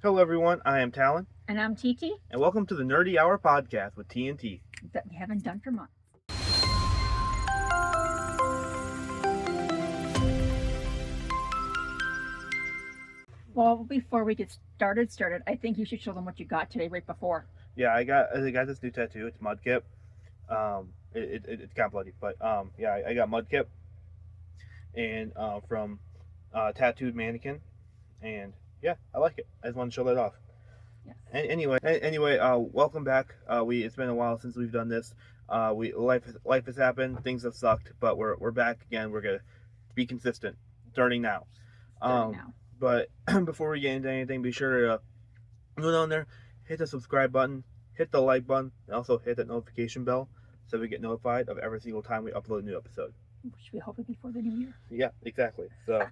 Hello, everyone. I am Talon, And I'm TT. and welcome to the Nerdy Hour podcast with TNT. That we haven't done for months. Well, before we get started, I think you should show them what you got today right before. Yeah, I got this new tattoo. It's Mudkip. It's kind of bloody, but yeah, I got Mudkip and from Tattooed Mannequin, and yeah, I like it. I just want to show that off. Yes. Anyway, welcome back. We It's been a while since we've done this. We life has happened. Things have sucked, but we're back again. We're gonna be consistent starting now. Starting now. But before we get into anything, be sure to go down there, hit the subscribe button, hit the like button, and also hit that notification bell so we get notified of every single time we upload a new episode. Which we hope it before the new year. Yeah, exactly. So,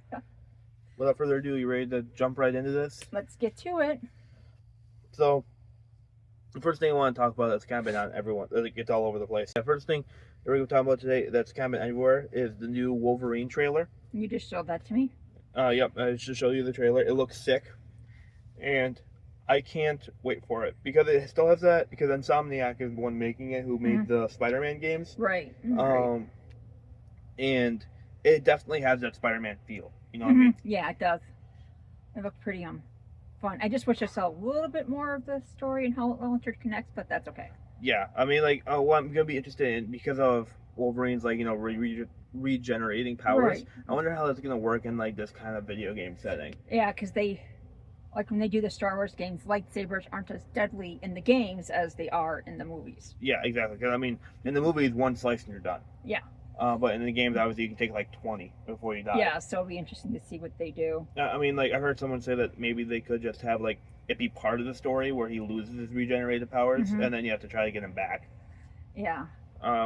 without further ado, you ready to jump right into this? Let's get to it. So, the first thing I want to talk about that's kind of been on everyone, it's all over the place. The first thing we're going to talk about today that's kind of been everywhere is the new Wolverine trailer. You just showed that to me. Yep, I should show you the trailer. It looks sick, and I can't wait for it because it still has that. Because Insomniac is the one making it, who made the Spider-Man games. Right. And it definitely has that Spider-Man feel. You know what I mean? Yeah, it does. It looked pretty fun. I just wish I saw a little bit more of the story and how it all interconnects, but that's okay. Yeah, I mean, like, what I'm gonna be interested in because of Wolverine's, like, regenerating powers. Right. I wonder how that's gonna work in like this kind of video game setting. Yeah, because like when they do the Star Wars games, lightsabers aren't as deadly in the games as they are in the movies. Yeah, exactly. Because I mean, in the movies, one slice and you're done. Yeah. But in the games, obviously, you can take like 20 before you die. Yeah, so it'll be interesting to see what they do. I mean, like, I've heard someone say that maybe they could just have like it be part of the story where he loses his regenerated powers, and then you have to try to get him back. Yeah.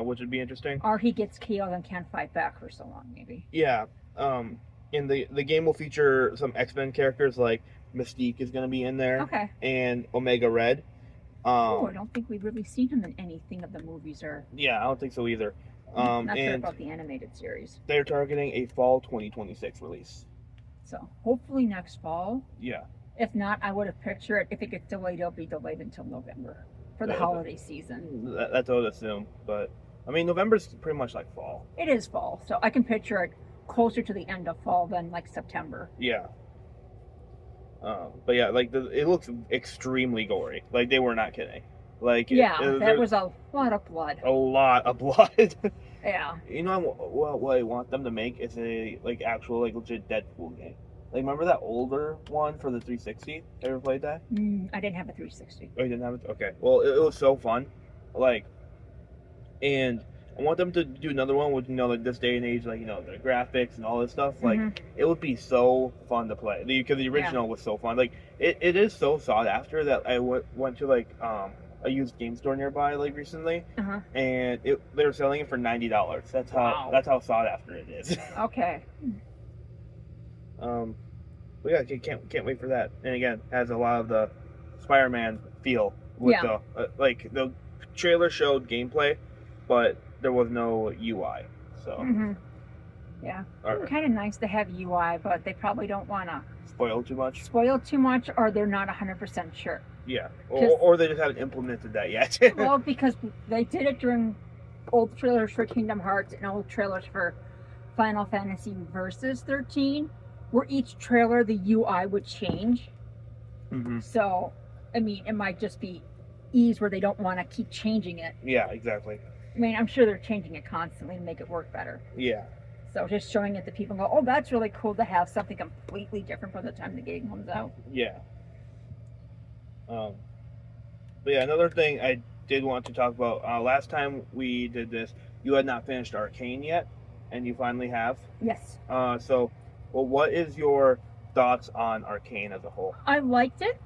Which would be interesting. Or he gets killed and can't fight back for so long, maybe. Yeah. In the game will feature some X-Men characters, like Mystique is going to be in there. Okay. And Omega Red. I don't think we've really seen him in anything of the movies or. Yeah, I don't think so either. Not sure about the animated series. They're targeting a fall 2026 release. So hopefully next fall. Yeah. If not, I would have pictured it. If it gets delayed, it'll be delayed until November for the holiday season. That's what I would assume, but I mean November's pretty much like fall. It is fall, so I can picture it closer to the end of fall than like September. Yeah. But yeah, like it looks extremely gory. Like they were not kidding. Like that was a lot of blood. A lot of blood. Yeah. You know what I want them to make is a like actual like legit Deadpool game. Like remember that older one for the 360? Ever played that? I didn't have a 360. Oh, you didn't have it? Okay. Well, it was so fun. Like, and I want them to do another one with like this day and age, like the graphics and all this stuff. Like it would be so fun to play because the original was so fun. Like it is so sought after that I went to like a used game store nearby like recently, and they were selling it for $90. That's how sought after it is. Okay. But yeah, can't wait for that. And again, has a lot of the Spider-Man feel with the trailer showed gameplay, but there was no UI. So yeah, it's kind of nice to have UI, but they probably don't want to spoil too much, or they're not 100% sure. Yeah, or they just haven't implemented that yet. Well, because they did it during old trailers for Kingdom Hearts and old trailers for Final Fantasy Versus 13, where each trailer the UI would change. So, I mean, it might just be ease where they don't want to keep changing it. Yeah, exactly. I mean, I'm sure they're changing it constantly to make it work better. Yeah. So just showing it to people and go, oh, that's really cool to have something completely different by the time the game comes out. Yeah. But yeah, another thing I did want to talk about, last time we did this, you had not finished Arcane yet, and you finally have. Yes. So, what is your thoughts on Arcane as a whole? I liked it.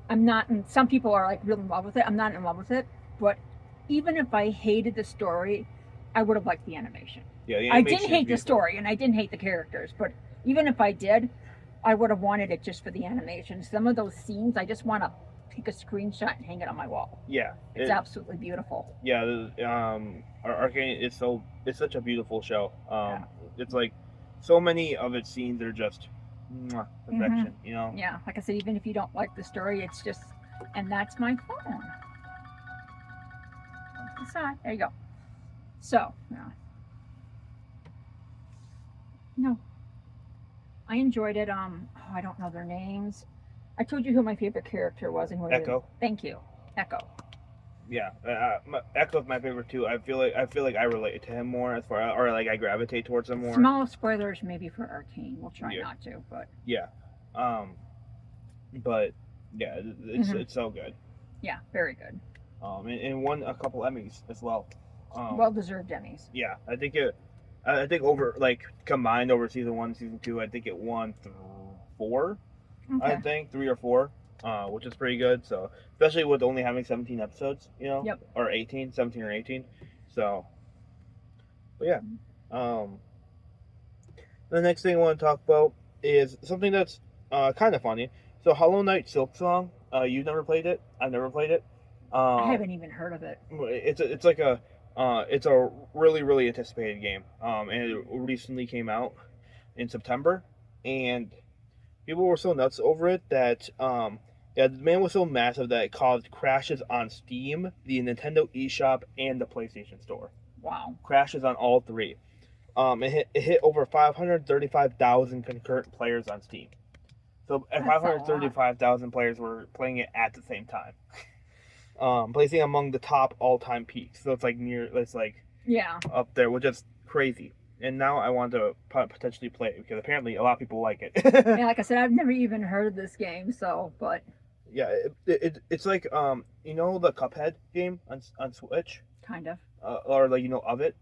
I'm not, and some people are like really in love with it. I'm not in love with it, but even if I hated the story, I would have liked the animation. Yeah, the I animation didn't hate the story, and I didn't hate the characters, but even if I did, I would have wanted it just for the animation. Some of those scenes, I just want to take a screenshot and hang it on my wall. Yeah, it's absolutely beautiful. Yeah, Arcane it's such a beautiful show. It's like so many of its scenes are just perfection. You know. Yeah, like I said, even if you don't like the story, it's just, and that's my phone. There you go. So, yeah. No, I enjoyed it. I don't know their names. I told you who my favorite character was, and Echo. Thank you, Echo. Yeah, Echo's my favorite too. I feel like I relate to him more as far, or like I gravitate towards him more. Small spoilers maybe for Arcane. We'll try not to, but yeah, but yeah, it's so good. Yeah, very good. And won a couple Emmys as well. Well deserved Emmys. Yeah, I think over like combined over season 1, season 2, I think it won 4. Okay. I think 3 or 4. Which is pretty good. So, especially with only having 17 episodes, you know, or 17 or 18. So, but yeah. The next thing I want to talk about is something that's kind of funny. So, Hollow Knight Silk Song. You've never played it. I've never played it. I haven't even heard of it. It's like it's a really anticipated game. And it recently came out in September, and people were so nuts over it that the demand was so massive that it caused crashes on Steam, the Nintendo eShop, and the PlayStation Store. Wow. Crashes on all 3. It hit over 535,000 concurrent players on Steam. So 535,000 players were playing it at the same time. Placing among the top all-time peaks. So it's like up there, which is crazy. And now I want to potentially play it because apparently a lot of people like it. Yeah, like I said, I've never even heard of this game, but yeah, it's like you know the Cuphead game on Switch, kind of, or like of it.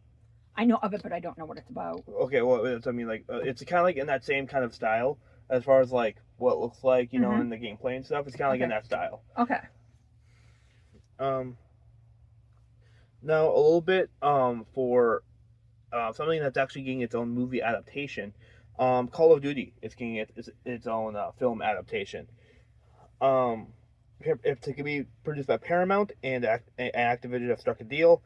I know of it, but I don't know what it's about. Okay, well, I mean, like it's kind of like in that same kind of style as far as like what it looks like, you know, in the gameplay and stuff. It's kind of like in that style. Okay. Now a little bit for something that's actually getting its own movie adaptation. Call of Duty is getting its own film adaptation. If it could be produced by Paramount and Activision have struck a deal.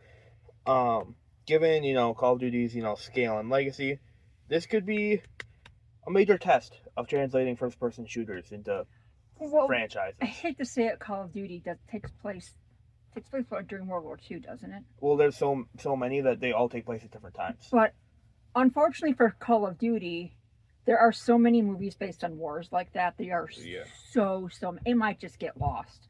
Given Call of Duty's scale and legacy, this could be a major test of translating first-person shooters into franchises. I hate to say it, Call of Duty takes place during World War II, doesn't it? Well, there's so many that they all take place at different times. But unfortunately for Call of Duty, there are so many movies based on wars like that. They are so it might just get lost.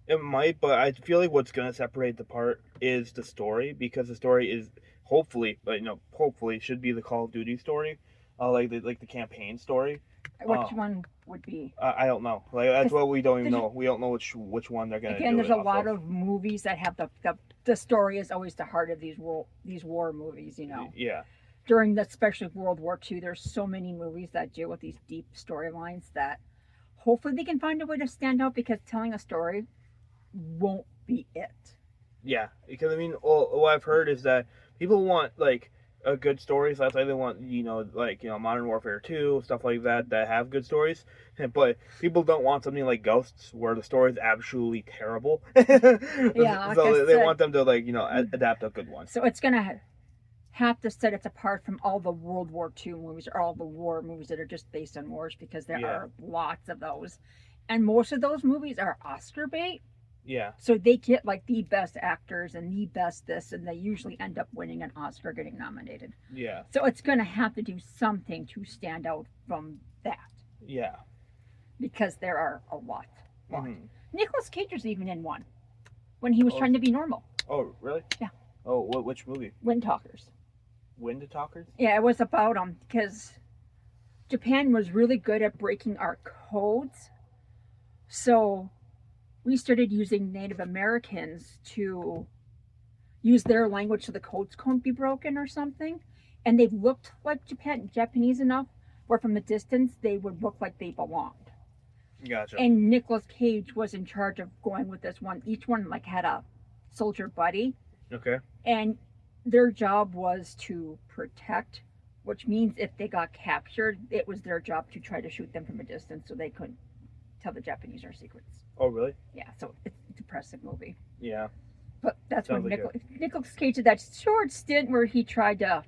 It might, but I feel like what's gonna separate the part is the story, because the story is hopefully should be the Call of Duty story, like the campaign story. Which one would be? I don't know. Like that's what we don't even know. We don't know which one they're gonna. Again, there's a lot of movies that have the story is always the heart of these war movies. Yeah. During especially World War II, there's so many movies that deal with these deep storylines that hopefully they can find a way to stand out, because telling a story won't be it. Yeah, because I mean, what I've heard is that people want like a good stories. That's why they want Modern Warfare 2, stuff like that have good stories. But people don't want something like Ghosts where the story is absolutely terrible. Yeah, so they want them to adapt a good one. So it's gonna have to set it apart from all the World War II movies or all the war movies that are just based on wars, because there are lots of those, and most of those movies are Oscar bait. Yeah. So they get like the best actors and the best this, and they usually end up winning an Oscar, getting nominated. Yeah. So it's going to have to do something to stand out from that. Yeah. Because there are a lot. Mm-hmm. Nicolas Cage was even in one when he was trying to be normal. Oh, really? Yeah. Oh, which movie? Wind Talkers. Wind Talkers? Yeah, it was about because Japan was really good at breaking our codes. So we started using Native Americans to use their language so the codes couldn't be broken or something. And they looked like Japanese enough where from a distance they would look like they belonged. Gotcha. And Nicolas Cage was in charge of going with this one. Each one had a soldier buddy. Okay. And their job was to protect, which means if they got captured, it was their job to try to shoot them from a distance so they couldn't tell the Japanese our secrets. Oh, really? Yeah, so it's a depressing movie. Yeah. But that's when Nicolas Cage did that short stint where he tried to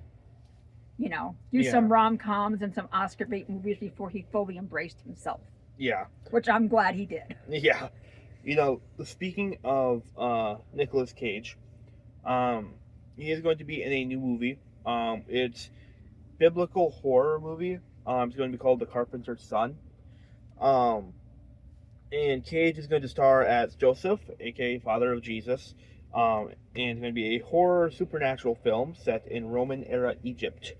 You know, do some rom-coms and some Oscar bait movies before he fully embraced himself. Yeah. Which I'm glad he did. Yeah. You know, speaking of Nicolas Cage, he is going to be in a new movie. It's biblical horror movie. It's going to be called The Carpenter's Son. Um, and Cage is going to star as Joseph, aka Father of Jesus. And it's going to be a horror supernatural film set in Roman era Egypt.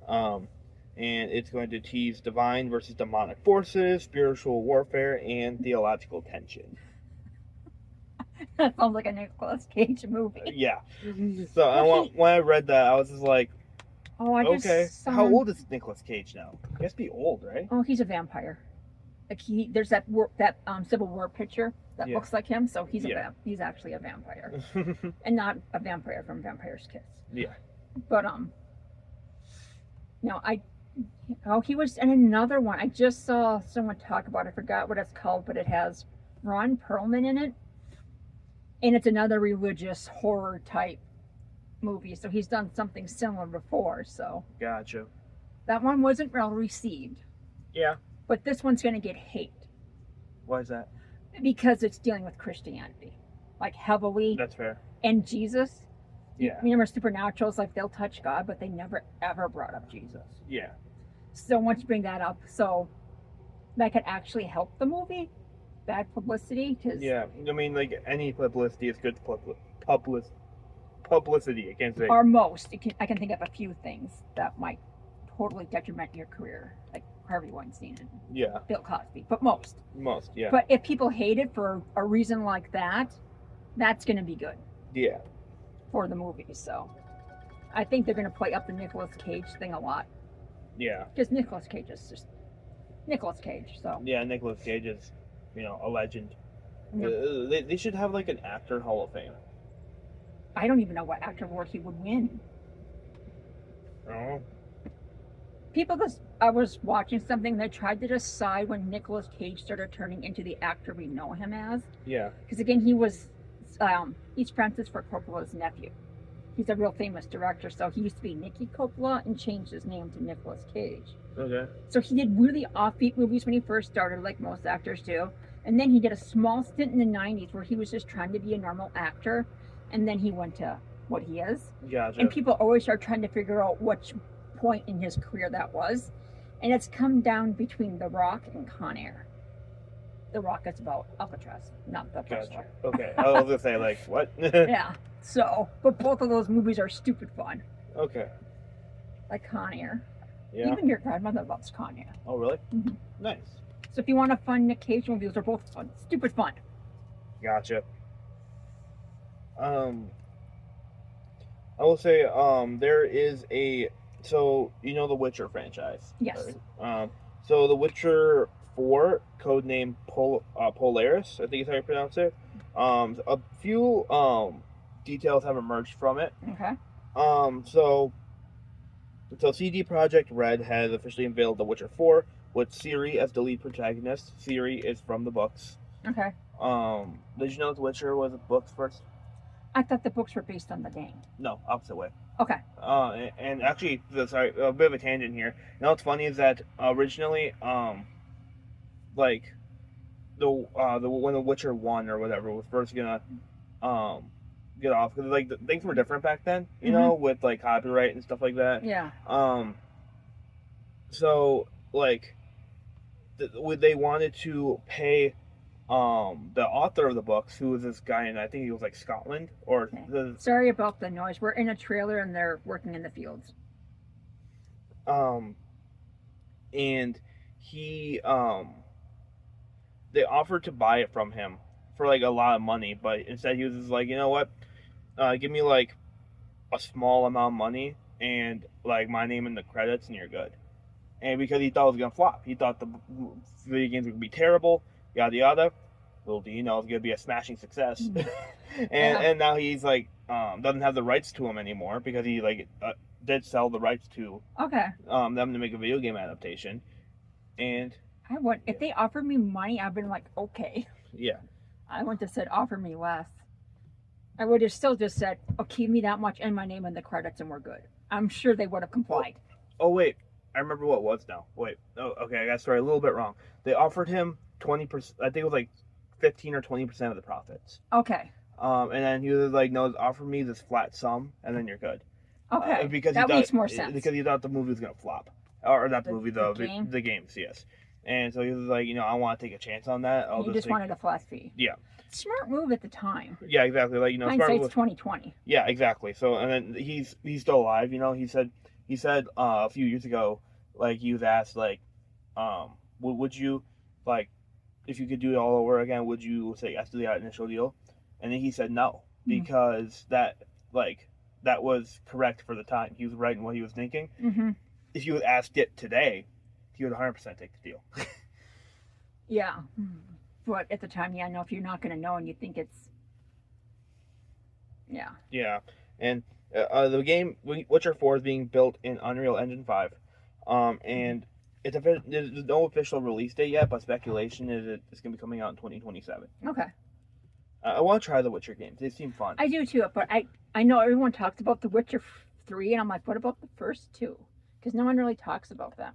And it's going to tease divine versus demonic forces, spiritual warfare, and theological tension. That sounds like a Nicolas Cage movie. Yeah. So when I read that, I was just like, okay. How old is Nicolas Cage now? He has to be old, right? Oh, he's a vampire. Like there's that Civil War picture that looks like him, so he's he's actually a vampire, and not a vampire from Vampire's Kiss. Yeah. But he was in another one. I just saw someone talk about it. I forgot what it's called, but it has Ron Perlman in it, and it's another religious horror type movie. So he's done something similar before. So gotcha. That one wasn't well received. Yeah. But this one's going to get hate. Why is that? Because it's dealing with Christianity, like heavily. That's fair. And Jesus. Yeah. Remember, Supernatural's like they'll touch God, but they never ever brought up Jesus. Yeah. So once you bring that up, so that could actually help the movie. Bad publicity, because yeah, I mean, like any publicity is good publicity. I can't say. Or most. I can think of a few things that might totally detriment your career, like Harvey Weinstein and Bill Cosby, but most, yeah. But if people hate it for a reason like that, that's going to be good. Yeah. For the movie, so I think they're going to play up the Nicolas Cage thing a lot. Yeah. Because Nicolas Cage is just Nicolas Cage, so. Yeah, Nicolas Cage is, a legend. Yep. They should have like an actor Hall of Fame. I don't even know what actor award he would win. Oh. I was watching something that tried to decide when Nicolas Cage started turning into the actor we know him as. Yeah. Because again, he's Francis Ford Coppola's nephew. He's a real famous director, so he used to be Nicky Coppola and changed his name to Nicolas Cage. Okay. So he did really offbeat movies when he first started, like most actors do. And then he did a small stint in the 90s where he was just trying to be a normal actor. And then he went to what he is. Gotcha. And people always are trying to figure out which point in his career that was. And it's come down between The Rock and Con Air. The Rock is about Alcatraz, not the first one. Okay, I was gonna say, like, what? Yeah, so, but both of those movies are stupid fun. Okay. Like Con Air. Yeah. Even your grandmother loves Con Air. Oh, really? Mm-hmm. Nice. So if you want a fun Nick Cage movie, those are both fun. Stupid fun. Gotcha. I will say, there is so, the Witcher franchise. Yes. Right? So The Witcher 4, codename Polaris, I think is how you pronounce it. A few details have emerged from it. Okay. So CD Projekt Red has officially unveiled The Witcher 4 with Ciri as the lead protagonist. Ciri is from the books. Okay. Did you know The Witcher was books first? I thought the books were based on the game. No, opposite way. Okay. And actually, sorry, a bit of a tangent here. What's funny is that originally, like, when The Witcher 1 or whatever was first gonna, get off, because, like, things were different back then, you know, with, like, copyright and stuff like that. Yeah. So, like, they wanted to pay the author of the books, who was this guy in, I think he was like Scotland, or sorry about the noise. We're in a trailer and they're working in the fields. And he they offered to buy it from him for like a lot of money, but instead he was just like, you know what, give me like a small amount of money and like my name in the credits and you're good. And because he thought it was gonna flop, he thought the video games would be terrible, yada yada. Little do you know, it's gonna be a smashing success. And now he's like doesn't have the rights to him anymore because he like did sell the rights to them to make a video game adaptation. And if they offered me money, I've been like, okay. Yeah. I wouldn't have said offer me less. I would have still just said, oh, keep me that much and my name in the credits and we're good. I'm sure they would have complied. Oh wait, I remember what it was now. Wait, oh okay, I got sorry a little bit wrong. They offered him 20%. I think it was like 15 or 20% of the profits. Okay. And then he was like, no, offer me this flat sum, and then you're good. Okay. Because That he makes thought more sense. because he thought the movie was gonna flop, or not the movie, The game? the games, yes. And so he was like, I want to take a chance on that. You just wanted a flat fee. Yeah. Smart move at the time. Yeah, exactly. Like Hindsight's 2020. Yeah, exactly. So and then he's still alive. He said a few years ago, like he was asked like, would you like if you could do it all over again, would you say yes to the initial deal? And then he said no because that was correct for the time. He was right in what he was thinking. Mm-hmm. If you asked it today, he would 100% take the deal. Yeah. But at the time, yeah, I know if you're not going to know and you think it's. Yeah. Yeah. And the game Witcher 4 is being built in Unreal Engine 5. And there's no official release date yet, but speculation is it's going to be coming out in 2027. Okay. I want to try the Witcher games. They seem fun. I do too, but I know everyone talks about the Witcher 3, and I'm like, what about the first two? Because no one really talks about them.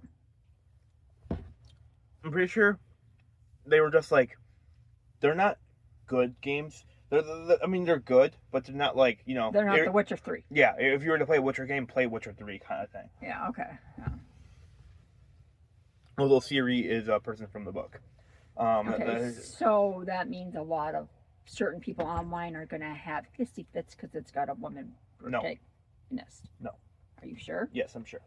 I'm pretty sure they were just like, they're not good games. They're good, but they're not like, They're not the Witcher 3. Yeah, if you were to play a Witcher game, play Witcher 3 kind of thing. Yeah, okay. Yeah. Although Ciri is a person from the book. Okay, so that means a lot of certain people online are going to have hissy fits because it's got a woman protagonist. No. Are you sure? Yes, I'm sure.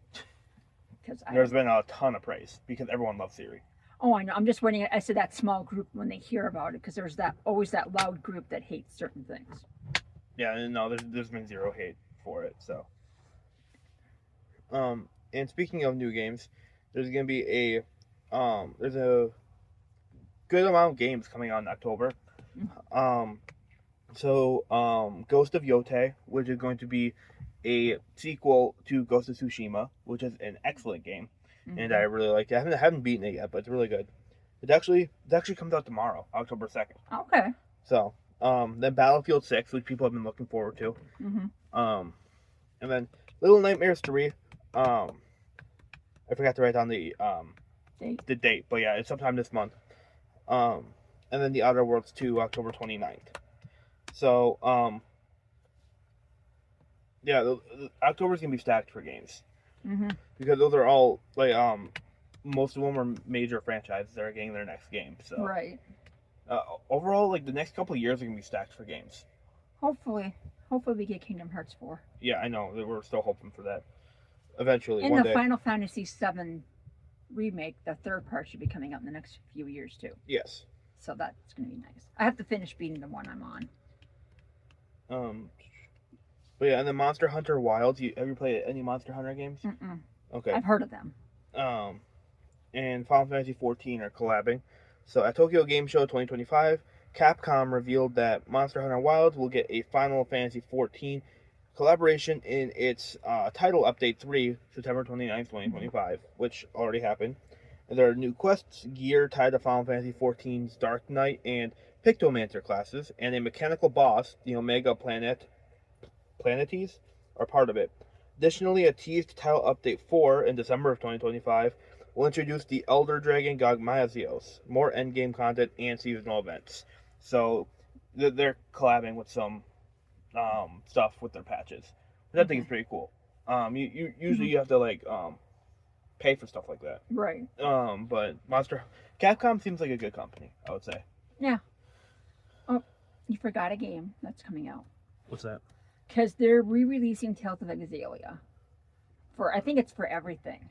Because there's been a ton of praise because everyone loves Ciri. Oh, I know. I'm just waiting. I said that small group when they hear about it because there's always that loud group that hates certain things. Yeah, no, there's been zero hate for it. So, and speaking of new games, there's gonna be there's a good amount of games coming out in October. Ghost of Yotei, which is going to be a sequel to Ghost of Tsushima, which is an excellent game. And I really like it. I haven't beaten it yet, but it's really good. It actually comes out tomorrow, October 2nd. Okay. So, then Battlefield 6, which people have been looking forward to. Mm-hmm. And then Little Nightmares 3. I forgot to write down the date, but yeah, it's sometime this month. And then The Outer Worlds 2, October 29th. So, yeah, October's gonna be stacked for games. Mm-hmm. Because those are all like most of them are major franchises that are getting their next game. So right. Overall, like the next couple of years are gonna be stacked for games. Hopefully we get Kingdom Hearts 4. Yeah, I know. We're still hoping for that. Eventually, and one the day. Final Fantasy VII remake, the third part should be coming out in the next few years too. Yes. So that's gonna be nice. I have to finish beating the one I'm on. But yeah, and then Monster Hunter Wilds. Have you played any Monster Hunter games? Mm-mm. Okay. I've heard of them. And Final Fantasy 14 are collabing. So at Tokyo Game Show 2025, Capcom revealed that Monster Hunter Wilds will get a Final Fantasy 14 collaboration in its title update 3, September 29th, 2025, which already happened. And there are new quests, gear tied to Final Fantasy 14's Dark Knight and Pictomancer classes, and a mechanical boss, the Omega Planetes, are part of it. Additionally, a teased title update 4 in December of 2025 will introduce the Elder Dragon Gogmazios, more endgame content, and seasonal events. So they're collabing with some stuff with their patches, which I think is pretty cool. You usually you have to pay for stuff like that, right? But Capcom seems like a good company, I would say. Yeah. Oh, you forgot a game that's coming out. What's that? Because they're re-releasing Tales of Exillia. I think it's for everything.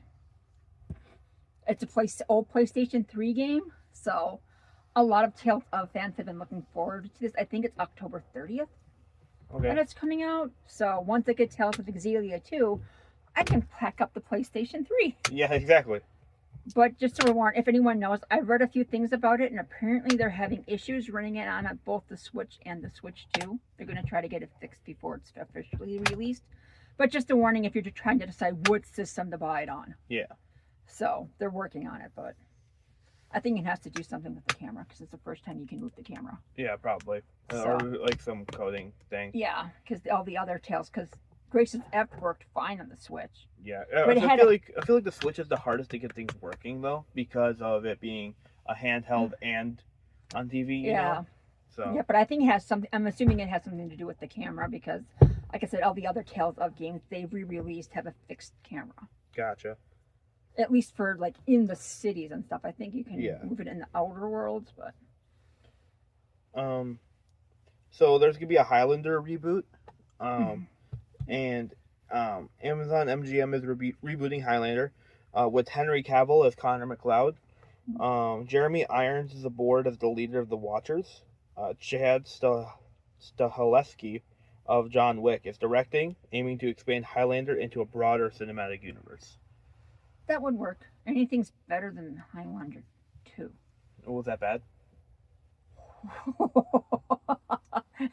It's old PlayStation 3 game, so a lot of Tales of fans have been looking forward to this. I think it's October 30th that it's coming out. So once I get Tales of Exillia 2, I can pack up the PlayStation 3. Yeah, exactly. But just to warn, if anyone knows, I've read a few things about it, and apparently they're having issues running it on both the Switch and the Switch 2. They're going to try to get it fixed before it's officially released. But just a warning if you're just trying to decide what system to buy it on. Yeah. So they're working on it, but I think it has to do something with the camera because it's the first time you can move the camera. Yeah, probably. Or like some coding thing. Yeah, because all the other Tales, because Grace's F worked fine on the Switch. Yeah, But so I feel like the Switch is the hardest to get things working though, because of it being a handheld and on TV. You know? So Yeah, but I think it has something. I'm assuming it has something to do with the camera because, like I said, all the other Tales of games they've re-released have a fixed camera. gotcha. At least for like in the cities and stuff. I think you can Yeah. move it in the outer worlds, but So there's gonna be a Highlander reboot, and Amazon MGM is rebooting Highlander, with Henry Cavill as Connor McLeod. Jeremy Irons is aboard as the leader of the Watchers. Chad Stahelski of John Wick is directing, aiming to expand Highlander into a broader cinematic universe. that would work. Anything's better than Highlander 2. Was that bad?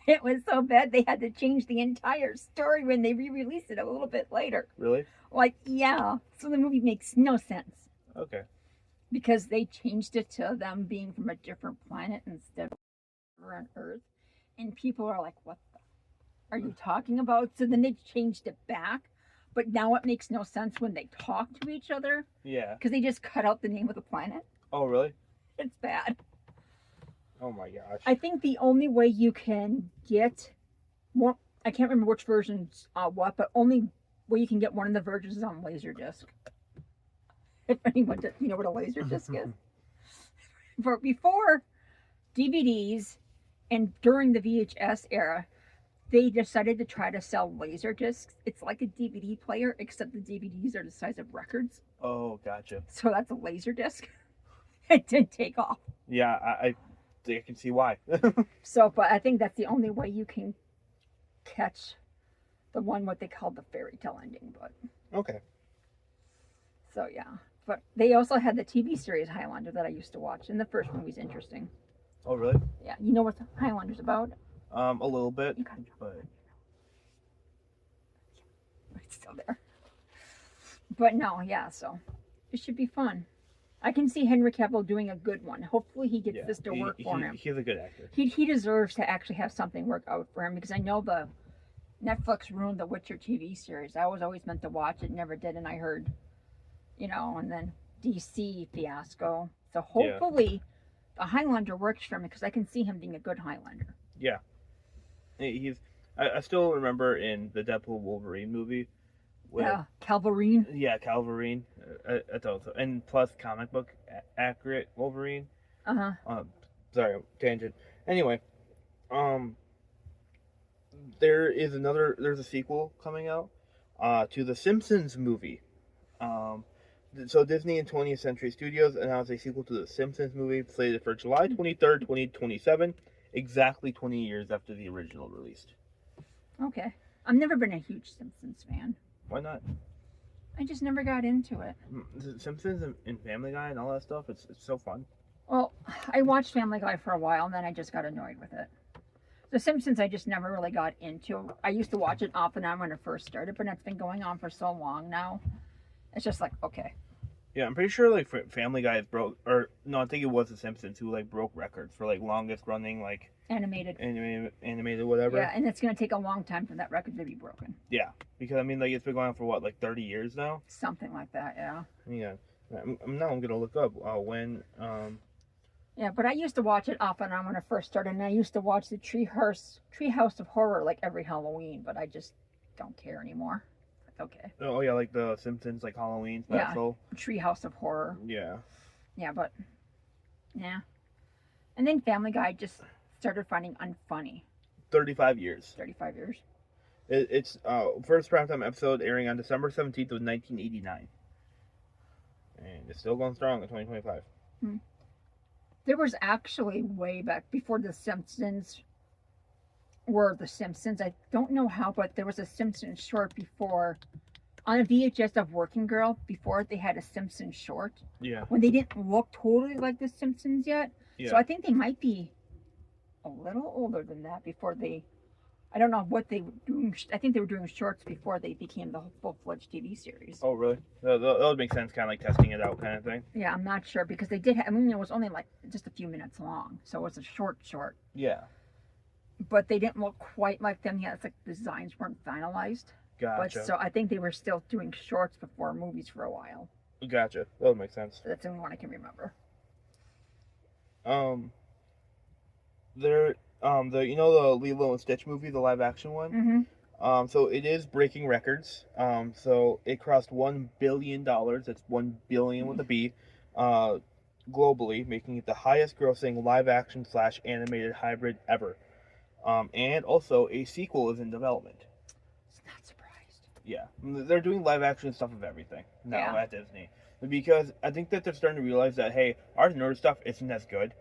It was so bad they had to change the entire story when they re-released it a little bit later. Really? Like, yeah. So the movie makes no sense. Okay. Because they changed it to them being from a different planet instead of on Earth. And people are like, what the are you talking about? So then they changed it back. But now it makes no sense when they talk to each other. Yeah. Because they just cut out the name of the planet. Oh, really? It's bad. Oh my gosh. I think the only way you can get one, I can't remember which versions what, but only way you can get one of the versions is on Laserdisc. If anyone does, you know what a Laserdisc is? Before DVDs and during the VHS era, they decided to try to sell Laserdiscs. It's like a DVD player, except the DVDs are the size of records. Oh, gotcha. So that's a Laserdisc. It didn't take off. Yeah, I can see why. So, but I think that's the only way you can catch the one what they call the fairy tale ending. But Okay. so yeah, but they also had the TV series Highlander that I used to watch, and the first movie's interesting. Oh, really? Yeah, you know what Highlander's about? A little bit, Okay. but It's still there. But no, yeah, so it should be fun. I can see Henry Cavill doing a good one. Hopefully he gets this to work for him. He's a good actor. He deserves to actually have something work out for him because I know the Netflix ruined the Witcher TV series. I was always meant to watch it, never did, and I heard, and then DC fiasco. So hopefully the Highlander works for him because I can see him being a good Highlander. Yeah. I still remember in the Deadpool Wolverine movie. Yeah, Calverine. Yeah, Calverine. That's also, and plus comic book accurate Wolverine. Sorry, tangent. Anyway, there's a sequel coming out, to the Simpsons movie. So Disney and 20th Century Studios announced a sequel to the Simpsons movie slated for July 23rd, 2027, exactly 20 years after the original released. Okay. I've never been a huge Simpsons fan. Why not? I just never got into it. Simpsons and Family Guy and all that stuff, it's so fun. Well, I watched Family Guy for a while, and then I just got annoyed with it. The Simpsons I just never really got into. I used to watch it off and on when it first started, but it's been going on for so long now. It's just like, okay. Yeah, I'm pretty sure like Family Guy broke, or no, I think it was the Simpsons who like broke records for like longest running like Animated whatever. Yeah, and it's gonna take a long time for that record to be broken. Yeah, because I mean like it's been going on for what, like 30 years now. Something like that, yeah. Yeah, now I'm gonna look up when. Yeah, but I used to watch it off and on when it first started, and I used to watch the Treehouse of Horror like every Halloween, but I just don't care anymore. Okay. Oh yeah, like the Simpsons like Halloween special. Yeah, Treehouse of Horror. Yeah. Yeah, but yeah. And then Family Guy just started finding unfunny. 35 years. 35 years. It's first primetime episode airing on December 17th of 1989. And it's still going strong in 2025. There was actually way back before the Simpsons were the Simpsons. I don't know how, but there was a Simpsons short before on a VHS of Working Girl before they had a Simpsons short. Yeah. When they didn't look totally like the Simpsons yet. Yeah. So I think they might be a little older than that before they. I don't know what they were doing. I think they were doing shorts before they became the full-fledged TV series. Oh, really? That would make sense, kind of like testing it out kind of thing. Yeah, I'm not sure because they did have, I mean, it was only like just a few minutes long. So it was a short. Yeah. But they didn't look quite like them yet. It's like the designs weren't finalized. But Gotcha. so I think they were still doing shorts before movies for a while. Gotcha. That would make sense. So that's the only one I can remember. Um, there, the the Lilo and Stitch movie, the live action one. Mm-hmm. So it is breaking records. So it crossed $1 billion. That's 1 billion with a B. Globally, making it the highest grossing live action / animated hybrid ever. And also a sequel is in development. It's not surprised. Yeah, they're doing live action stuff of everything now Yeah. at Disney, because I think that they're starting to realize that, hey, our newer stuff isn't as good,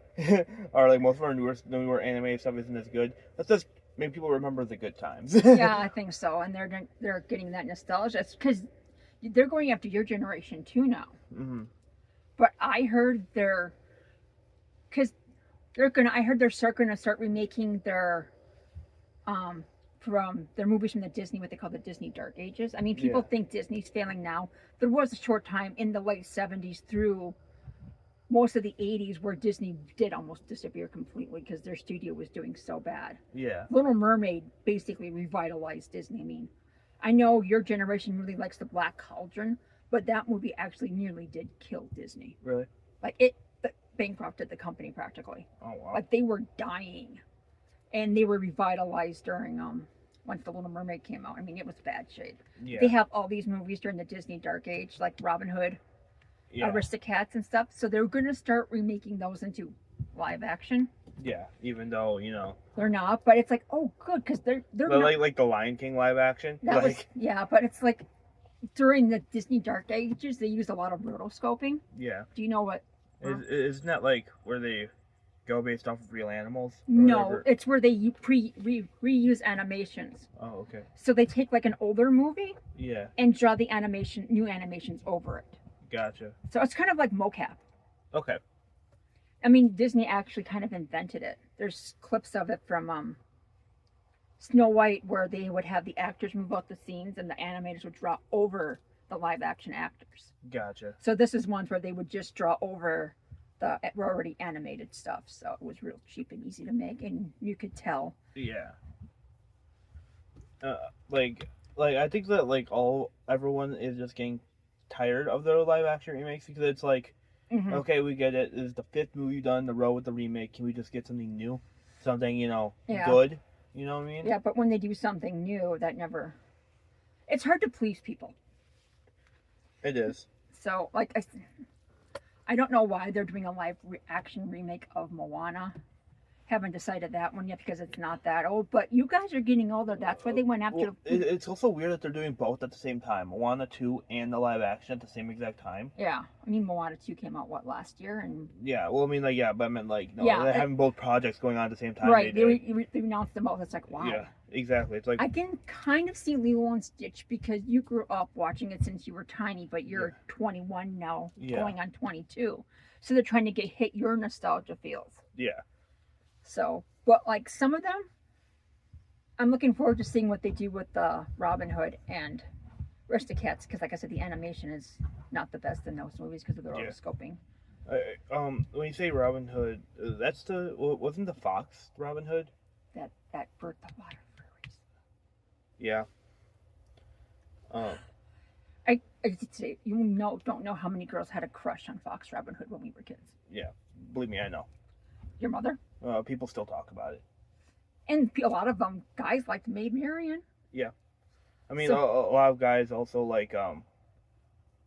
or like most of our newer animated stuff isn't as good. Let's just make people remember the good times. Yeah, I think so. And they're getting that nostalgia because they're going after your generation too now. Mm-hmm. But I heard I heard they're gonna start remaking their from their movies from the Disney, what they call the Disney Dark Ages. I mean, people think Disney's failing now. There was a short time in the late 70s through most of the 80s where Disney did almost disappear completely because their studio was doing so bad. Yeah. Little Mermaid basically revitalized Disney. I mean, I know your generation really likes the Black Cauldron, but that movie actually nearly did kill Disney. Really? Like it bankrupted the company practically. Oh wow. Like they were dying, and they were revitalized during once the Little Mermaid came out. I mean, it was bad shape. Yeah. They have all these movies during the Disney Dark Age, like Robin Hood, Aristocats, and stuff. So they're going to start remaking those into live action. Yeah, even though They're not, but it's like, oh, good, because they're like the Lion King live action. That was but it's like during the Disney Dark Ages, they used a lot of rotoscoping. Yeah. Do you know what? Isn't that like where they go based off of real animals? No, it's where they reuse animations. Oh, okay. So they take like an older movie. Yeah. And draw the new animations over it. Gotcha. So it's kind of like mocap. Okay. I mean, Disney actually kind of invented it. There's clips of it from Snow White where they would have the actors move out the scenes and the animators would draw over the live action actors. Gotcha. So this is one where they would just draw over the already animated stuff. So it was real cheap and easy to make, and you could tell. Yeah. Like I think that everyone is just getting tired of their live action remakes because it's like, okay, we get it. This is the 5th movie done in a row with the remake. Can we just get something new, something good? You know what I mean? Yeah, but when they do something new, it's hard to please people. It is. So, like, I don't know why they're doing a live action remake of Moana. Haven't decided that one yet because it's not that old. But you guys are getting older. That's why they went after. Well, it's also weird that they're doing both at the same time, Moana 2 and the live action at the same exact time. Yeah, I mean Moana 2 came out last year, and yeah. Well, I mean but I meant they're having both projects going on at the same time. Right, they announced them both. It's like wow. Yeah, exactly. It's like I can kind of see Lilo and Stitch because you grew up watching it since you were tiny, but you're 21 now, going on 22. So they're trying to hit your nostalgia feels. Yeah. So, but like some of them, I'm looking forward to seeing what they do with Robin Hood and Aristocats because, like I said, the animation is not the best in those movies because of the rotoscoping. When you say Robin Hood, that's wasn't the Fox Robin Hood? That birthed a lot of furries. Yeah. I did say don't know how many girls had a crush on Fox Robin Hood when we were kids. Yeah, believe me, I know. Your mother? People still talk about it. And a lot of them guys liked Maid Marian. Yeah. I mean, a lot of guys also like,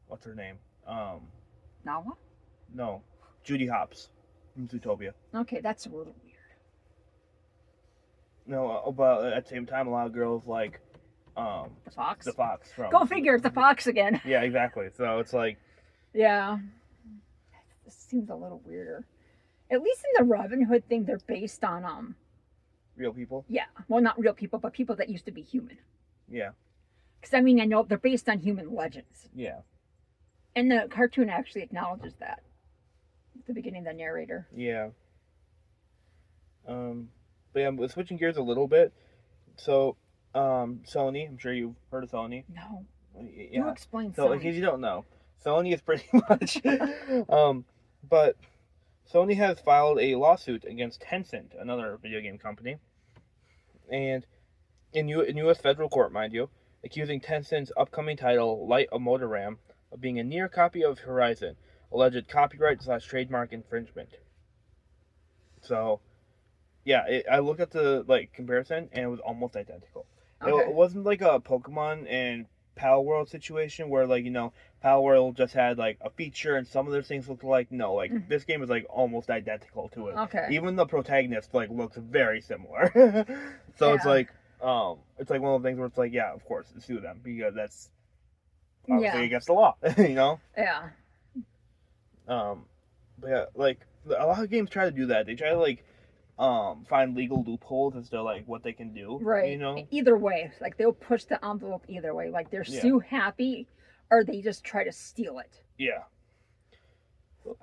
what's her name? Nala? No. Judy Hopps from Zootopia. Okay, that's a little weird. No, but at the same time, a lot of girls like, the Fox? The Fox from... Go figure, it's the Fox again. Yeah, exactly. So it's like... Yeah. This seems a little weirder. At least in the Robin Hood thing, they're based on, real people? Yeah. Well, not real people, but people that used to be human. Yeah. Because, I mean, I know they're based on human legends. Yeah. And the cartoon actually acknowledges that. At the beginning, the narrator. Yeah. But yeah, switching gears a little bit. So, Sony, I'm sure you've heard of Sony. No. Yeah. You explain So, Sony. in case you don't know, Sony is pretty much... but Sony has filed a lawsuit against Tencent, another video game company. And in U.S. federal court, mind you, accusing Tencent's upcoming title, Light of Motor Ram, of being a near copy of Horizon, alleged copyright/trademark infringement. So, yeah, I looked at the comparison, and it was almost identical. Okay. It wasn't like a Pokemon and Pal World situation where Pal World just had like a feature and some of those things looked like no, this game is like almost identical to it. Okay. Even the protagonist looks very similar. So Yeah. it's like one of the things where it's like, yeah, of course, sue them because that's obviously against the law, Yeah. But yeah, a lot of games try to do that. They try to find legal loopholes as to what they can do. Right. Either way, they'll push the envelope either way. They're sue happy, or they just try to steal it. Yeah.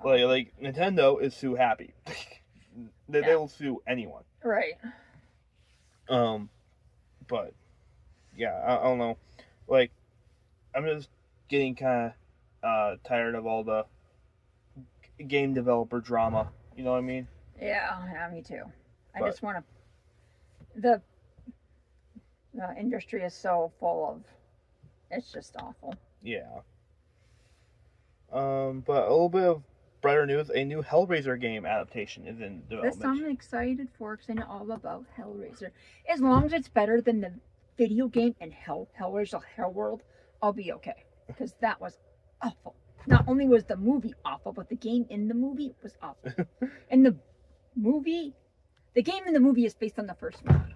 Like Nintendo is sue happy. They'll sue anyone. Right. But yeah, I don't know. I'm just getting kind of tired of all the game developer drama. You know what I mean? Yeah, me too. I just want to. The industry is so full of. It's just awful. Yeah. But a little bit of brighter news: a new Hellraiser game adaptation is in development. This I'm excited for because I know all about Hellraiser. As long as it's better than the video game and Hellraiser Hellworld, I'll be okay. Because that was awful. Not only was the movie awful, but the game in the movie was awful. And the game in the movie is based on the first movie.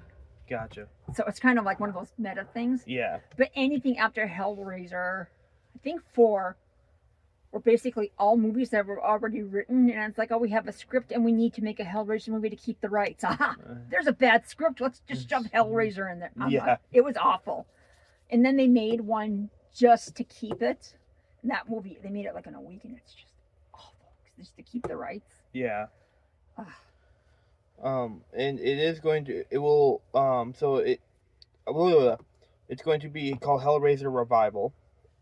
Gotcha. So it's kind of like one of those meta things. Yeah. But anything after Hellraiser, I think 4, were basically all movies that were already written. And it's like, oh, we have a script and we need to make a Hellraiser movie to keep the rights. Aha! There's a bad script. Let's just shove Hellraiser in there. It was awful. And then they made one just to keep it. And that movie, they made it in a week, and it's just awful. Just to keep the rights. Yeah. And it's going to be called Hellraiser Revival.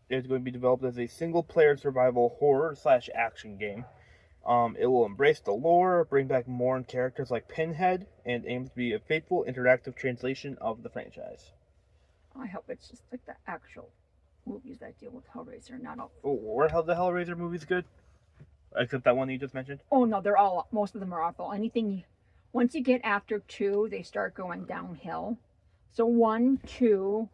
It's going to be developed as a single-player survival horror/action game. It will embrace the lore, bring back more characters like Pinhead, and aims to be a faithful, interactive translation of the franchise. I hope it's just like the actual movies that deal with Hellraiser, not all. Oh, were the Hellraiser movies good? Except that one you just mentioned? Oh no, most of them are awful. Once you get after 2, they start going downhill. So 1, 2,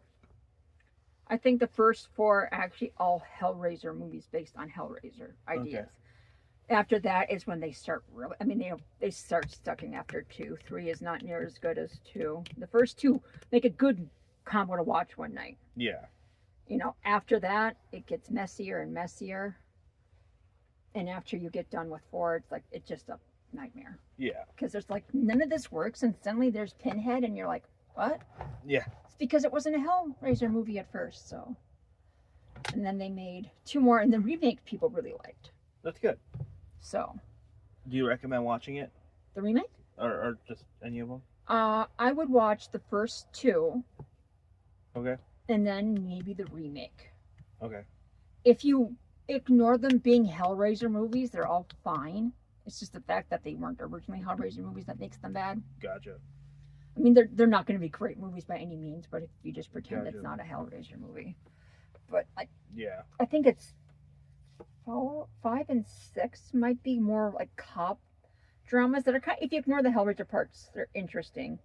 I think the first 4 are actually all Hellraiser movies based on Hellraiser ideas. Okay. After that is when they start they start sucking after 2. 3 is not near as good as 2. The first 2 make a good combo to watch one night. Yeah. After that, it gets messier and messier. And after you get done with 4, it's just a nightmare. Yeah. Because there's none of this works, and suddenly there's Pinhead, and you're like, what? Yeah. It's because it wasn't a Hellraiser movie at first, so. And then they made 2 more, and the remake people really liked. That's good. So. Do you recommend watching it? The remake? Or just any of them? I would watch the first 2. Okay. And then maybe the remake. Okay. If you ignore them being Hellraiser movies, they're all fine. It's just the fact that they weren't originally Hellraiser movies that makes them bad. Gotcha. I mean, they're not going to be great movies by any means, but if you just pretend it's not a Hellraiser movie. But I think it's 4, 5, and 6 might be more like cop dramas that are if you ignore the Hellraiser parts, they're interesting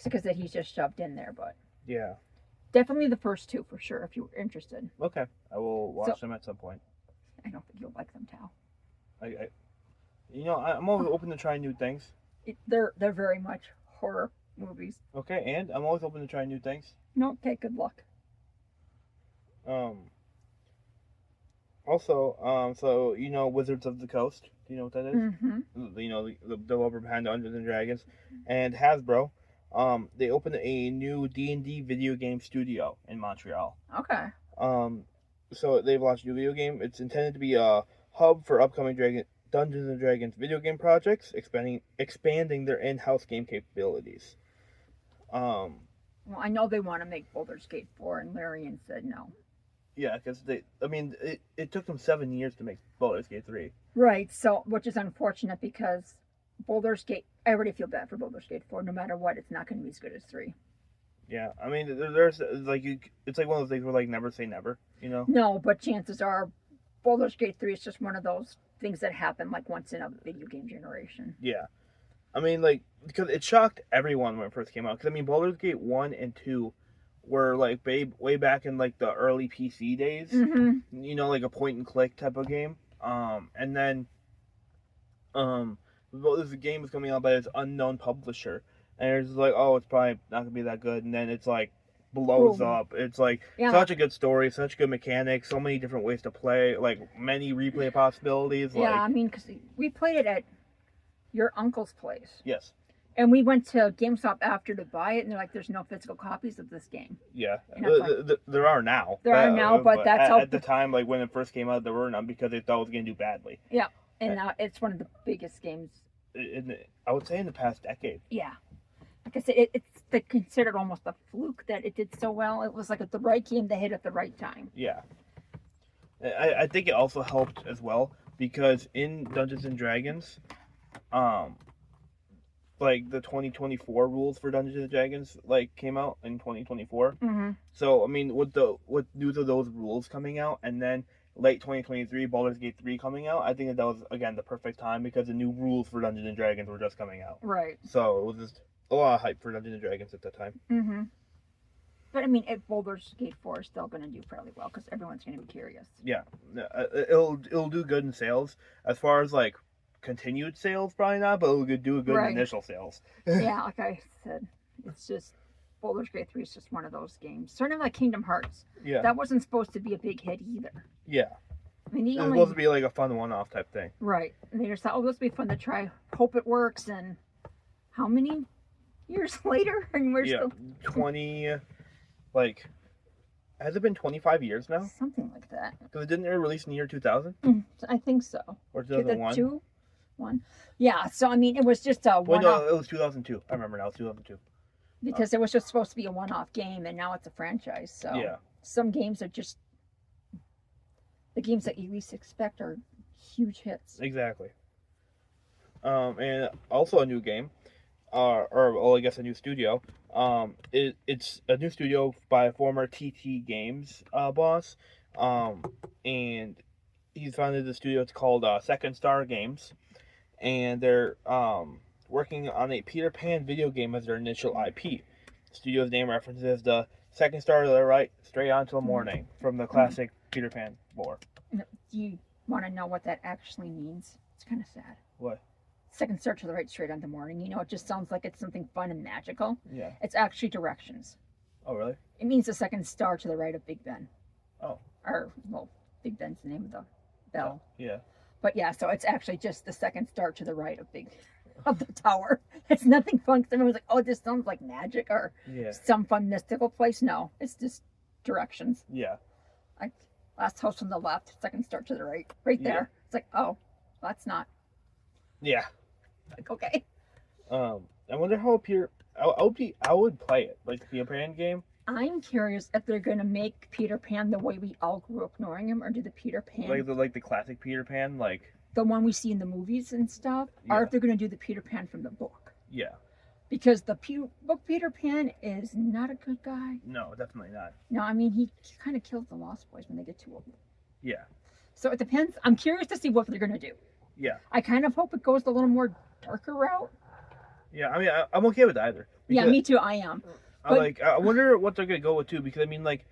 because that he's just shoved in there. But yeah. Definitely the first 2 for sure if you're interested. Okay, I will watch them at some point. I don't think you'll like them, Tal. I'm always open to trying new things. They're very much horror movies. Okay, and I'm always open to trying new things. No, okay, good luck. Also, so Wizards of the Coast. Do you know what that is? Mm-hmm. The developer behind Dungeons and Dragons, and Hasbro. They opened a new D&D video game studio in Montreal. Okay. So they've launched a new video game. It's intended to be a hub for upcoming Dungeons and Dragons video game projects, expanding their in-house game capabilities. Well, I know they want to make Baldur's Gate 4, and Larian said no. Yeah, because it took them 7 years to make Baldur's Gate 3. Right, so, which is unfortunate because Baldur's Gate, I already feel bad for Baldur's Gate 4. No matter what, it's not going to be as good as 3. Yeah, I mean, there's like it's like one of those things where like never say never, you know? No, but chances are Baldur's Gate 3 is just one of those things that happen like once in a video game generation. Yeah, I mean, like because it shocked everyone when it first came out. Because I mean, Baldur's Gate 1 and 2 were like way back in like the early PC days, Mm-hmm. you know, like a point and click type of game. And then this game is coming out by this unknown publisher, and it's like, oh, it's probably not gonna be that good, and then it's like blows Boom. up. It's like Yeah. such a good story, such good mechanics, so many different ways to play, like many replay possibilities. Yeah, Like, I mean, because we played it at your uncle's place. yes, And we went to GameStop after to buy it, and they're like, there's no physical copies of this game. yeah, And I was like, there are now. There are now, but that's how. At the time, like when it first came out, there were none because they thought it was gonna do badly. Yeah, and now it's one of the biggest games. I would say in the past decade. Yeah. Like I said, it's considered almost a fluke that it did so well. It was like the right game that hit at the right time. Yeah. I think it also helped as well because in Dungeons and Dragons, like the 2024 rules for Dungeons and Dragons like came out in 2024. Mm-hmm. So I mean, with news of those rules coming out, and then late 2023 Baldur's Gate 3 coming out, I think that was again the perfect time because the new rules for Dungeons and Dragons were just coming out. Right. So it was just a lot of hype for Dungeons and Dragons at that time. Mm-hmm. But I mean, if Baldur's Gate 4 is still going to do fairly well because everyone's going to be curious. Yeah, it'll do good in sales. As far as like continued sales, probably not, but it'll do good Right. in initial sales. Yeah, like I said, it's just Baldur's Gate 3 is just one of those games. Sort of like Kingdom Hearts. Yeah, That wasn't supposed to be a big hit either. yeah. I mean, It's supposed to be like a fun one-off type thing. Right. And they just thought, oh, this will be fun to try. Hope it works. And how many years later? And we're still 20, like, has it been 25 years now? something like that. Because it didn't release in the year 2000 I think so. or 2001. 1. Yeah. So I mean, it was just a Wait, one-off no, it was 2002. I remember now. It's 2002. because it was just supposed to be a one-off game, and now it's a franchise. So Yeah. some games are just the games that you least expect are huge hits. Exactly. And also a new game, or well, I guess a new studio. It's a new studio by a former TT Games boss, and he's founded the studio. It's called Second Star Games, and they're working on a Peter Pan video game as their initial IP. The studio's name references the second star to the right, straight on to the morning from the classic Peter Pan lore. Do you want to know what that actually means? It's kind of sad. What? Second star to the right, straight on the morning. You know, it just sounds like it's something fun and magical. Yeah. It's actually directions. Oh, really? It means the second star to the right of Big Ben. Oh. Or, well, Big Ben's the name of the bell. Yeah. But yeah, so it's actually just the second star to the right of the tower. It's nothing fun because everyone's like, oh, this sounds like magic or Yeah. some fun mystical place. No, it's just directions. Yeah. Like last house on the left, second star to the right, right there. Yeah. It's like, oh, that's not Yeah. like okay. I wonder how I would play it like the Peter Pan game. I'm curious if they're gonna make Peter Pan the way we all grew up knowing him, or do the Peter Pan Like the classic Peter Pan, like the one we see in the movies and stuff, or Yeah. if they're gonna do the Peter Pan from the book. yeah. Because the book Peter Pan is not a good guy. No, definitely not. No, I mean he kind of kills the Lost Boys when they get too old. Yeah. So it depends. I'm curious to see what they're gonna do. Yeah. I kind of hope it goes a little more darker route. Yeah. I mean, I'm okay with either. Yeah, Because me too. I am. But- I wonder what they're gonna go with too, because I mean, like,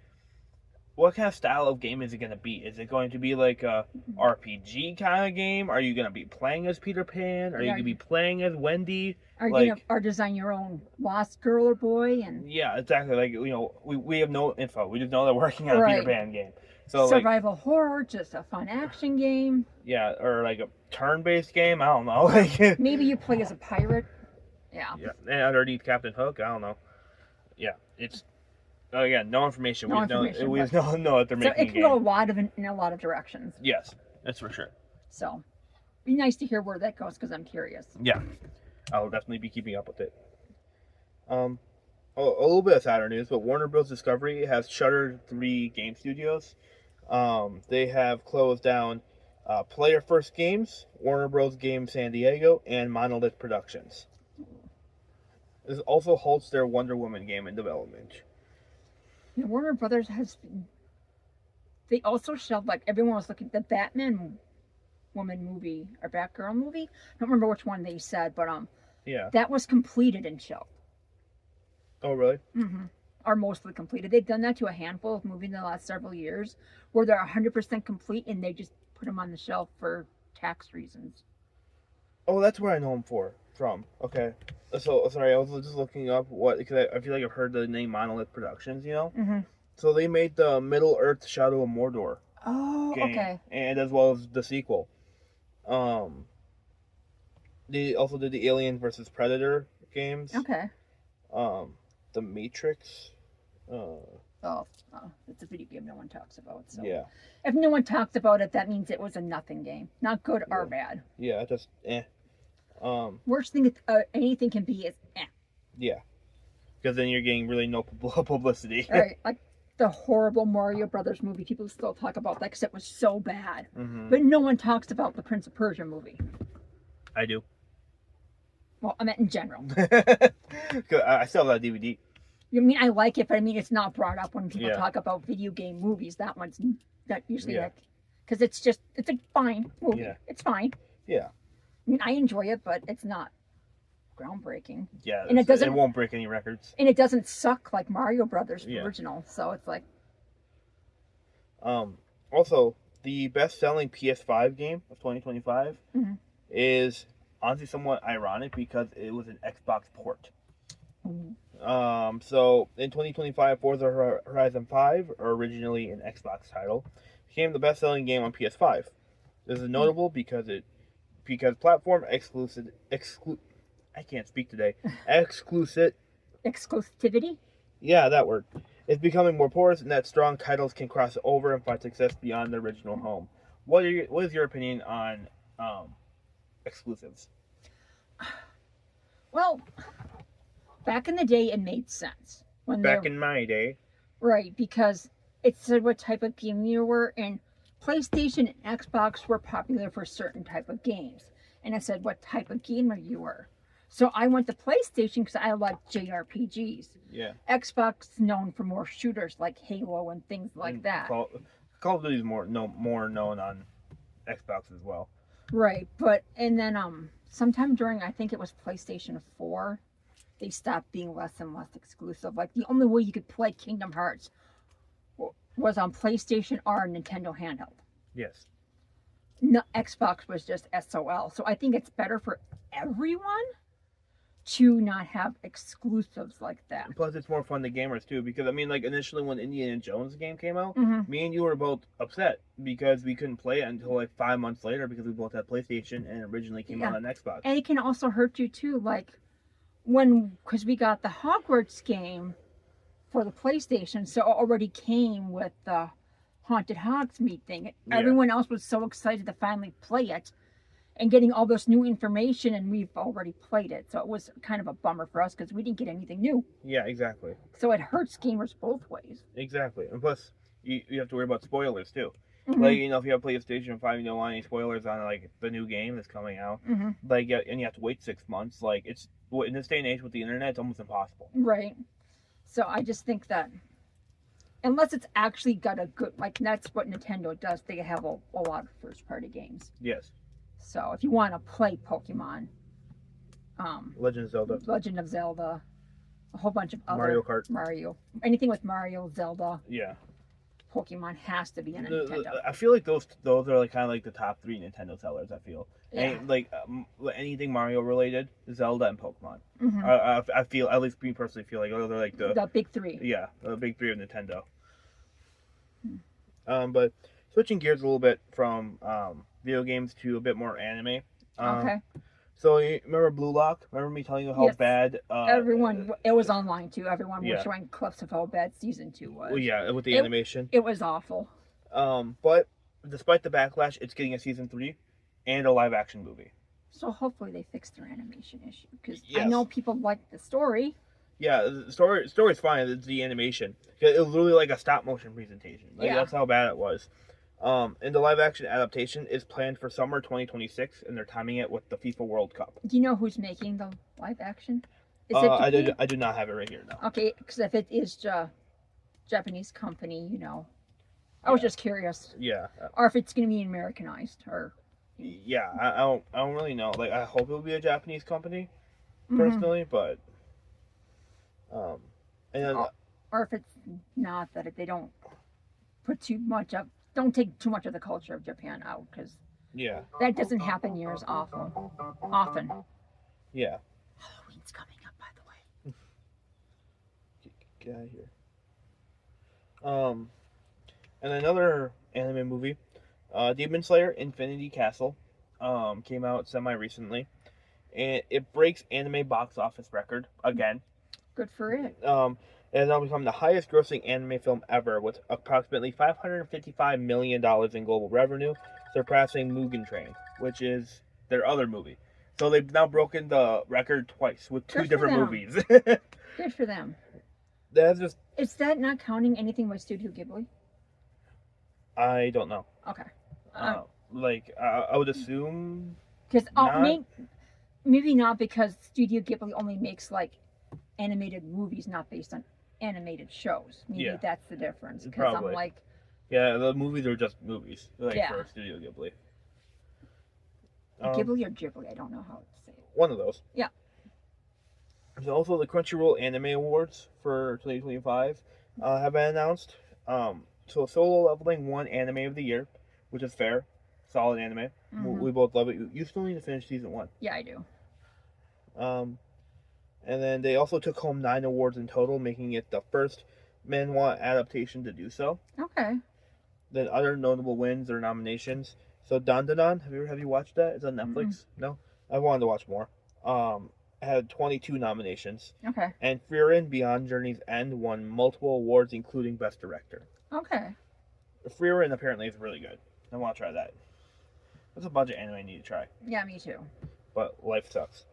what kind of style of game is it gonna be? Is it going to be like a RPG kind of game? Are you gonna be playing as Peter Pan? Are you Yeah. gonna be playing as Wendy? Are you like- gonna or design your own lost girl or boy and Yeah, exactly. Like, you know, we have no info. We just know they're working on a Right. Peter Pan game. So like, survival horror, just a fun action game. yeah, or like a turn-based game. I don't know. Like, Maybe you play as a pirate. Yeah. yeah, and underneath Captain Hook. I don't know. Yeah, it's again no information. No we just information, we but- just know that they're So making it a can go a game. lot in a lot of directions. Yes, that's for sure. So be nice to hear where that goes because I'm curious. Yeah, I'll definitely be keeping up with it. A little bit of sadder news, but Warner Bros. Discovery has shuttered 3 game studios. They have closed down Player First Games, Warner Bros. Games San Diego, and Monolith Productions. This also halts their Wonder Woman game in development. Warner Brothers has been. They also shelved, like, everyone was looking, the Batman woman movie, or Batgirl movie. I don't remember which one they said, but Yeah. that was completed and shelved. Oh, really? Mm-hmm. Are mostly completed. They've done that to a handful of movies in the last several years where they're 100% complete and they just put them on the shelf for tax reasons. Oh, that's where I know him from. Okay. So, sorry, I was just looking up because I feel like I've heard the name Monolith Productions, you know? Mm-hmm. So they made the Middle-earth Shadow of Mordor Oh, game. okay. And as well as the sequel. They also did the Alien versus Predator games. Okay. The Matrix. It's a video game no one talks about. So Yeah. if no one talks about it, that means it was a nothing game. Not good or bad. Yeah, just Worst thing anything can be is Yeah. Because then you're getting really no publicity. Right. Like the horrible Mario Brothers movie. People still talk about that because it was so bad. Mm-hmm. But no one talks about the Prince of Persia movie. I do. Well, I meant in general. I still have that DVD. I mean, I like it, but I mean, it's not brought up when people talk about video game movies. That one's not usually because it's a fine movie. Yeah. It's fine. Yeah. I mean, I enjoy it, but it's not groundbreaking. Yeah, and it won't break any records. And it doesn't suck like Mario Brothers original. So it's like. Also, the best-selling PS5 game of 2025 is honestly somewhat ironic because it was an Xbox port. So in 2025, Forza Horizon 5, originally an Xbox title, became the best-selling game on PS5. This is notable because platform exclusivity. Yeah, that word. It's becoming more porous, and that strong titles can cross over and find success beyond the original home. What is your opinion on exclusives? Well, back in the day, it made sense. In my day. Right, because it said what type of game you were, and PlayStation and Xbox were popular for certain type of games. And it said what type of gamer you were. So I went to PlayStation because I like JRPGs. Yeah. Xbox known for more shooters like Halo and things like that. Call of Duty is more known on Xbox as well. Right, and then sometime during, I think it was PlayStation 4, they stopped being less and less exclusive. Like the only way you could play Kingdom Hearts was on PlayStation or Nintendo handheld. Yes. No, Xbox was just SOL. So I think it's better for everyone to not have exclusives like that. Plus, it's more fun to gamers too, because I mean, like initially when Indiana Jones game came out, me and you were both upset because we couldn't play it until like 5 months later because we both had PlayStation and it originally came out on Xbox. And it can also hurt you too, like because we got the Hogwarts game for the PlayStation, so it already came with the Haunted Hogsmeade thing. Everyone else was so excited to finally play it. And getting all this new information, and we've already played it. So it was kind of a bummer for us because we didn't get anything new. Yeah, exactly. So it hurts gamers both ways. Exactly. And plus, you have to worry about spoilers too. Like, if you have PlayStation 5, you don't want any spoilers on, like, the new game that's coming out. Like, and you have to wait 6 months. Like, in this day and age with the internet, it's almost impossible. Right. So I just think that, unless it's actually got a good, like, that's what Nintendo does. They have a lot of first-party games. Yes. So if you want to play Pokemon, Legend of Zelda, a whole bunch of other Mario, anything with Mario, Zelda, Pokemon has to be in a Nintendo. I feel like those are like kind of like the top 3 Nintendo sellers. I feel anything Mario related, Zelda and Pokemon. I feel, at least me personally, feel like they're like the big 3. Yeah, the big 3 of Nintendo. But switching gears a little bit from video games to a bit more anime. Okay. So you remember Blue Lock? Remember me telling you how bad? Everyone, it was online too. Everyone was showing clips of how bad season 2 was. Well, yeah, with the animation. It was awful. But despite the backlash, it's getting a season 3 and a live action movie. So hopefully they fix their animation issue because I know people like the story. Yeah, the story's fine. It's the animation. It was literally like a stop motion presentation. Like, that's how bad it was. And the live action adaptation is planned for summer 2026, and they're timing it with the FIFA World Cup. Do you know who's making the live action? Is it Japan? I do not have it right here now. Okay, because if it is Japanese company, I was just curious. Yeah. Or if it's going to be Americanized, or Yeah, I don't really know. Like, I hope it will be a Japanese company, Mhm. personally, but and then or if it's not, that if they don't don't take too much of the culture of Japan out, because yeah, that doesn't happen years often. yeah. Halloween's coming up, by the way. Get out of here. And another anime movie, Demon Slayer: Infinity Castle, came out semi recently, and it breaks anime box office record again. Good for it. It has now become the highest grossing anime film ever, with approximately $555 million in global revenue, surpassing Mugen Train, which is their other movie. So they've now broken the record twice with two Good for different them. movies. Good for them. That's just, Is that not counting anything by Studio Ghibli? I don't know. Okay. I would assume Because not. maybe not, because Studio Ghibli only makes like animated movies, not based on animated shows. Maybe Yeah. that's the difference. Because I'm Probably. like, Yeah, the movies are just movies, like Yeah. for Studio Ghibli. Ghibli or Ghibli, I don't know how to say it. One of those. Yeah. There's also the Crunchyroll Anime Awards for 2025 have been announced. So Solo Leveling won Anime of the Year, which is fair. Solid anime. Mhm. We both love it. You still need to finish season 1. Yeah, I do. And then they also took home 9 awards in total, making it the first manhwa adaptation to do so. Okay. Then other notable wins or nominations. So Dandadan, have you watched that? It's on Netflix. No, I wanted to watch more. Had 22 nominations. Okay. And Frieren Beyond Journey's End won multiple awards, including Best Director. Okay. Frieren apparently is really good. I want to try that. There's a bunch of anime I need to try, Yeah, me too. but life sucks.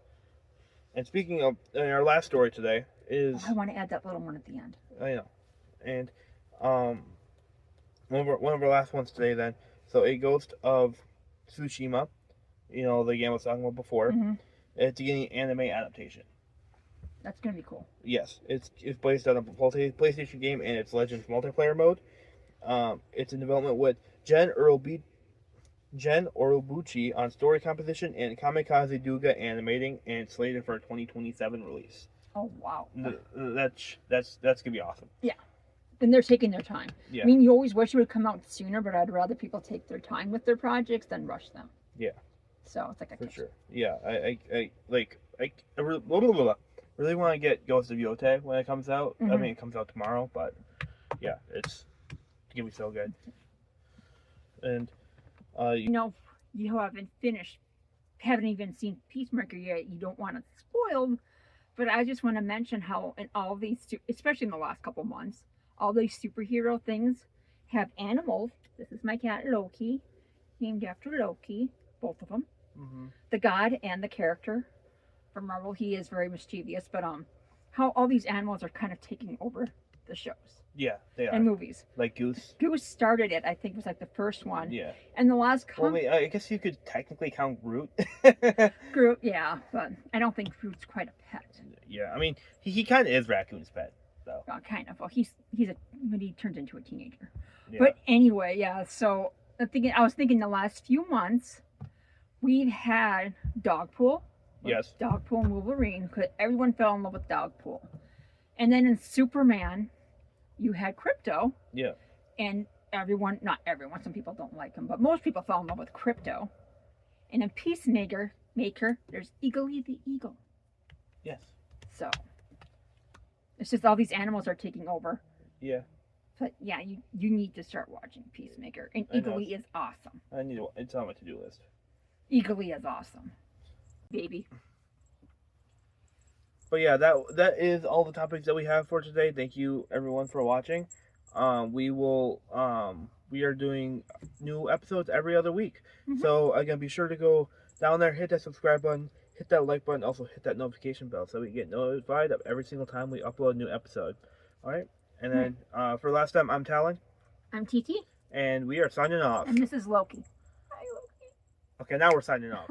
And speaking of, our last story today is, I want to add that little one at the end. I know, and one of our last ones today. Then, so A Ghost of Tsushima, the game I was talking about before. Mm-hmm. It's getting anime adaptation. That's gonna be cool. Yes, it's based on a PlayStation game and its Legends multiplayer mode. It's in development with Jen Urobuchi on story composition and Kamikaze Duga animating, and it's slated for a 2027 release. Oh wow. That's gonna be awesome. Yeah. And they're taking their time. Yeah. I mean, you always wish it would come out sooner, but I'd rather people take their time with their projects than rush them. Yeah. So it's like a For sure. Yeah, I really want to get Ghost of Yote when it comes out. Mm-hmm. I mean, it comes out tomorrow, but yeah, it's gonna be so good. And you haven't even seen Peacemaker yet. You don't want it spoiled, but I just want to mention how in all these, especially in the last couple months, all these superhero things have animals. This is my cat Loki, named after Loki, both of them. Mm-hmm. The god and the character from Marvel. He is very mischievous, but how all these animals are kind of taking over the shows. Yeah, they are. And movies. Like Goose. Goose started it, I think, was like the first one. Yeah. And the last I guess you could technically count Groot. Groot, yeah, but I don't think Groot's quite a pet. Yeah, I mean, he kind of is Raccoon's pet, though. Kind of. Well, he's when he turns into a teenager. Yeah. But anyway, yeah. So I was thinking the last few months we've had Dogpool. Yes. Dogpool and Wolverine, because everyone fell in love with Dogpool. And then in Superman, you had Crypto. Yeah. And not everyone, some people don't like him, but most people fell in love with Crypto. And in Peacemaker, there's Eagly the Eagle. Yes. So it's just all these animals are taking over. Yeah. But yeah, you need to start watching Peacemaker. And Eagly is awesome. It's on my to-do list. Eagly is awesome. Baby. But yeah, that is all the topics that we have for today. Thank you everyone for watching. We are doing new episodes every other week. Mm-hmm. So again, be sure to go down there, hit that subscribe button, hit that like button, also hit that notification bell so we get notified of every single time we upload a new episode. All right? And then for last time, I'm Talon. I'm TT. And we are signing off. And this is Loki. Hi, Loki. Okay, now we're signing off.